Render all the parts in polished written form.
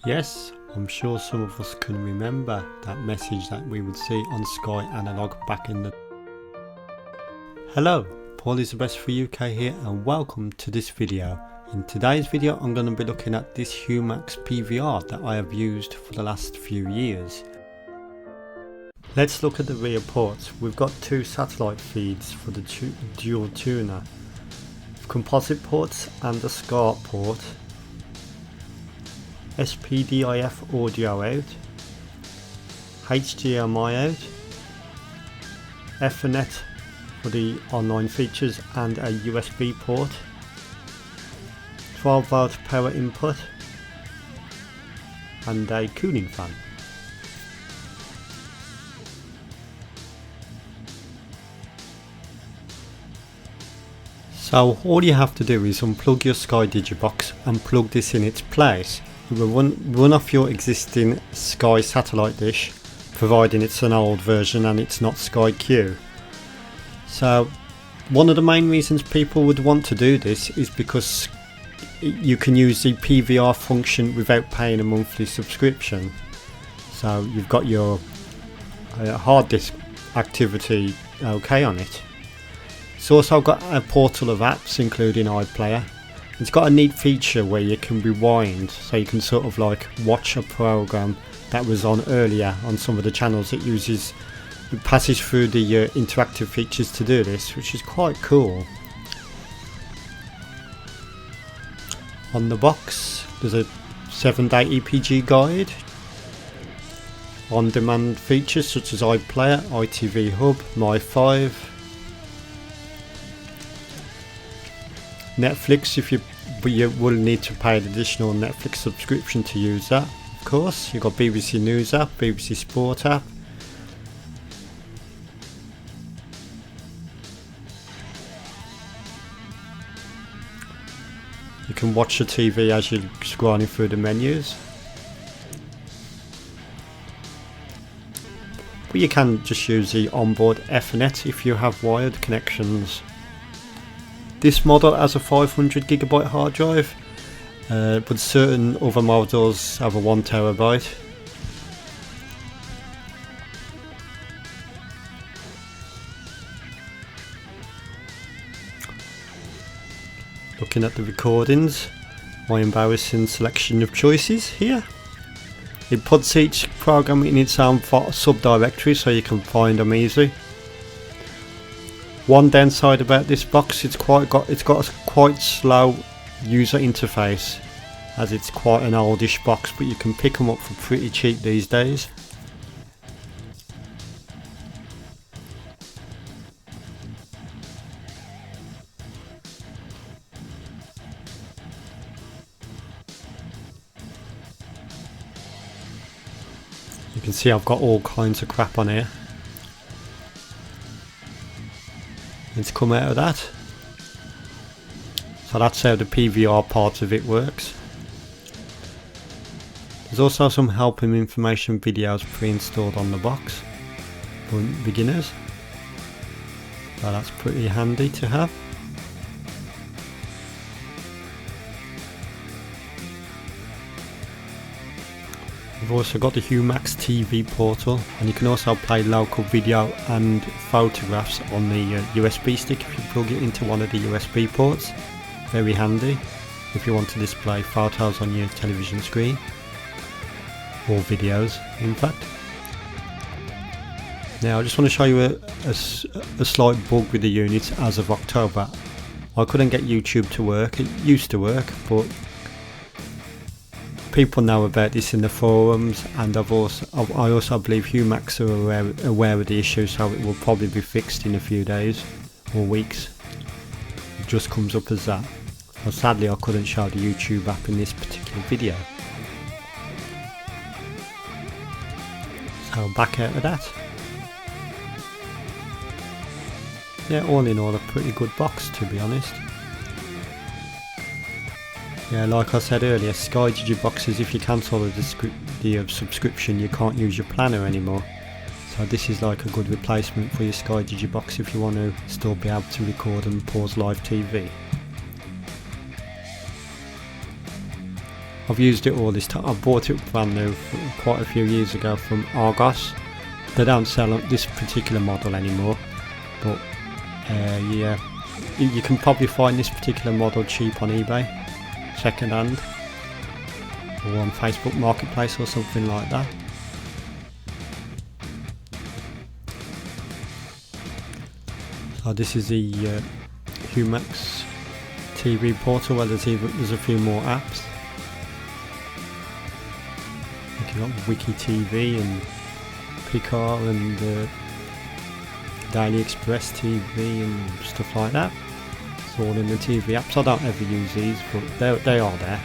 Yes, I'm sure some of us can remember that message that we would see on Sky Analog back in the... Hello, Paul is the best for UK here and welcome to this video. In today's video I'm going to be looking at this Humax PVR that I have used for the last few years. Let's look at the rear ports. We've got two satellite feeds for the dual tuner, composite ports and the SCART port, SPDIF audio out, HDMI out, Ethernet for the online features and a USB port, 12 volt power input and a cooling fan. So all you have to do is unplug your Sky Digibox and plug this in its place. It will run off your existing Sky satellite dish, providing it's an old version and it's not Sky Q. So one of the main reasons people would want to do this is because you can use the PVR function without paying a monthly subscription. So you've got your hard disk activity okay on it. It's also got a portal of apps including iPlayer. It's got a neat feature where you can rewind, so you can sort of like watch a program that was on earlier on some of the channels. It passes through the interactive features to do this, which is quite cool. On the box there's a 7-day EPG guide, on-demand features such as iPlayer, ITV Hub, My5, Netflix if you will need to pay an additional Netflix subscription to use that. Of course, you've got BBC News app, BBC Sport app. You can watch the TV as you're scrolling through the menus. But you can just use the onboard Ethernet if you have wired connections. This model has a 500GB hard drive, but certain other models have a 1TB. Looking at the recordings, my embarrassing selection of choices here. It puts each program in its own subdirectory so you can find them easily. One downside about this box, it's got a quite slow user interface, as it's quite an oldish box, but you can pick them up for pretty cheap these days. You can see I've got all kinds of crap on here. It's come out of that. So that's how the PVR part of it works. There's also some help and information videos pre-installed on the box for beginners. So that's pretty handy to have. We've also got the Humax TV portal, and you can also play local video and photographs on the USB stick if you plug it into one of the USB ports. Very handy if you want to display photos on your television screen, or videos in fact. Now I just want to show you a slight bug with the unit as of October. I couldn't get YouTube to work. It used to work, but people know about this in the forums, and I also believe Humax are aware of the issue, so it will probably be fixed in a few days or weeks. It just comes up as that. Well, sadly I couldn't show the YouTube app in this particular video. So back out of that. Yeah, all in all a pretty good box, to be honest. Yeah, like I said earlier, Sky Digiboxes, if you cancel the subscription, you can't use your planner anymore. So this is like a good replacement for your Sky Digibox if you want to still be able to record and pause live TV. I've used it all this time. I bought it brand new quite a few years ago from Argos. They don't sell this particular model anymore, but yeah, you can probably find this particular model cheap on eBay, second hand, or on Facebook Marketplace or something like that. So this is the Humax TV portal where there's a few more apps. Like you've got Wiki TV and Picard and Daily Express TV and stuff like that. It's all in the TV apps. I don't ever use these, but they are there.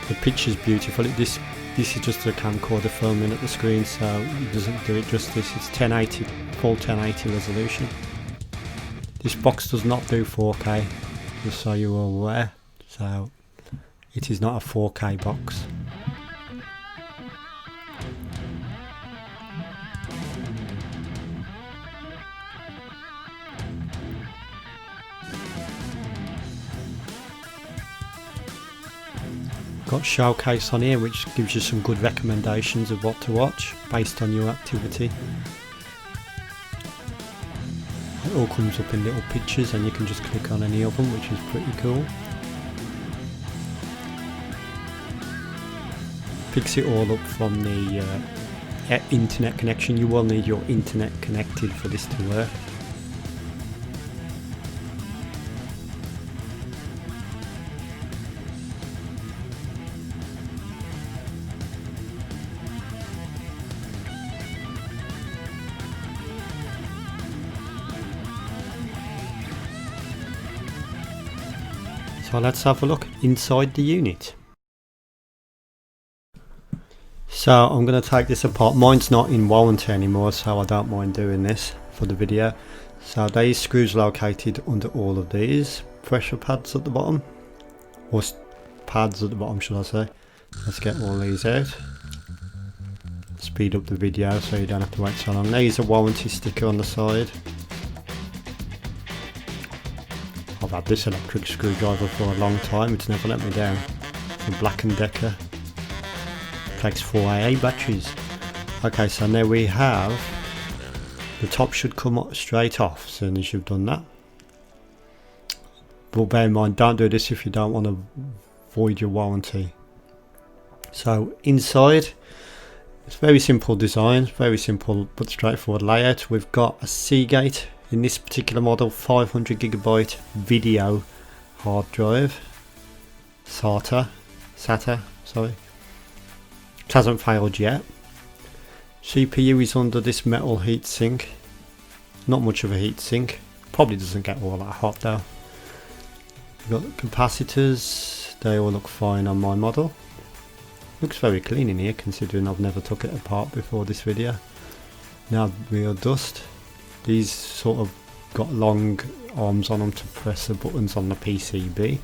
The picture's beautiful. This is just a camcorder filming at the screen, so it doesn't do it justice. It's 1080, full 1080 resolution. This box does not do 4K, just so you are aware. So it is not a 4K box. Got showcase on here, which gives you some good recommendations of what to watch based on your activity. It all comes up in little pictures and you can just click on any of them, which is pretty cool. Picks it all up from the internet connection. You will need your internet connected for this to work. So let's have a look inside the unit. So I'm going to take this apart. Mine's not in warranty anymore, so I don't mind doing this for the video. So there is screws located under all of these pressure pads at the bottom, or pads at the bottom should I say. Let's get all these out. Speed up the video so you don't have to wait so long. There's a warranty sticker on the side. I've had this electric screwdriver for a long time, it's never let me down. It's a Black & Decker. Takes 4 AA batteries. Okay, so now we have, the top should come up straight off as soon as you've done that. But bear in mind, don't do this if you don't want to void your warranty. So inside, it's very simple design, very simple but straightforward layout. We've got a Seagate. In this particular model, 500GB video hard drive, SATA, sorry. It hasn't failed yet. CPU is under this metal heatsink. Not much of a heatsink. Probably doesn't get all that hot though. We've got capacitors. They all look fine on my model. Looks very clean in here considering I've never took it apart before this video. Now real dust. These sort of got long arms on them to press the buttons on the PCB.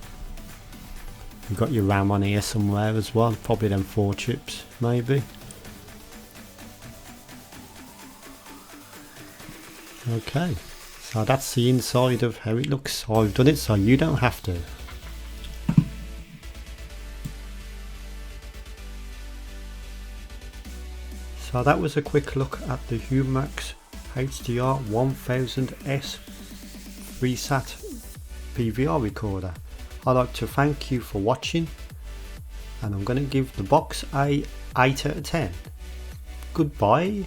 You've got your RAM on here somewhere as well, probably them 4 chips maybe. Okay, so that's the inside of how it looks. I've done it so you don't have to. So that was a quick look at the Humax HDR-1000S SET PVR recorder. I'd like to thank you for watching, and I'm going to give the box a 8 out of 10. Goodbye.